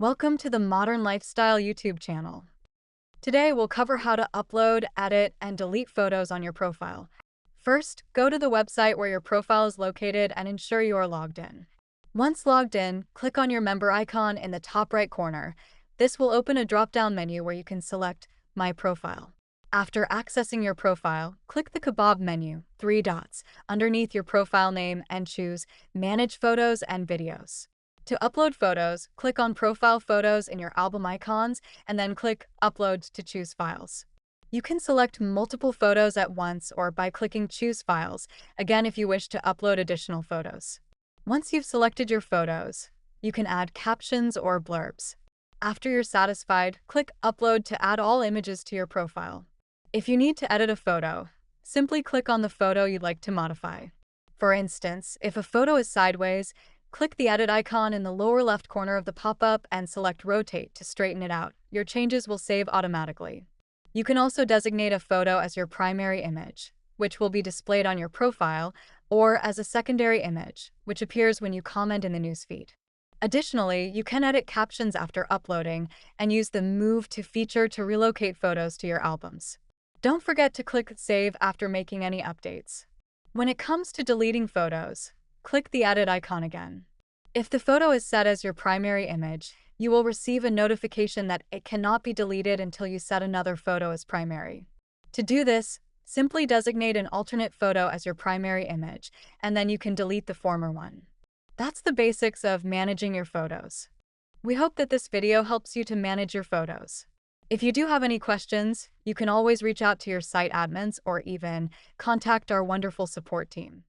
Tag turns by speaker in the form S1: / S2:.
S1: Welcome to the Modern Lifestyle YouTube channel. Today we'll cover how to upload, edit, and delete photos on your profile. First, go to the website where your profile is located and ensure you are logged in. Once logged in, click on your member icon in the top right corner. This will open a drop-down menu where you can select My Profile. After accessing your profile, click the kebab menu, 3 dots, underneath your profile name and choose Manage Photos and Videos. To upload photos, click on Profile Photos in your album icons and then click Upload to choose files. You can select multiple photos at once or by clicking Choose Files, again if you wish to upload additional photos. Once you've selected your photos, you can add captions or blurbs. After you're satisfied, click Upload to add all images to your profile. If you need to edit a photo, simply click on the photo you'd like to modify. For instance, if a photo is sideways, click the edit icon in the lower left corner of the pop-up and select Rotate to straighten it out. Your changes will save automatically. You can also designate a photo as your primary image, which will be displayed on your profile, or as a secondary image, which appears when you comment in the newsfeed. Additionally, you can edit captions after uploading and use the Move to feature to relocate photos to your albums. Don't forget to click Save after making any updates. When it comes to deleting photos, click the edit icon again. If the photo is set as your primary image, you will receive a notification that it cannot be deleted until you set another photo as primary. To do this, simply designate an alternate photo as your primary image, and then you can delete the former one. That's the basics of managing your photos. We hope that this video helps you to manage your photos. If you do have any questions, you can always reach out to your site admins or even contact our wonderful support team.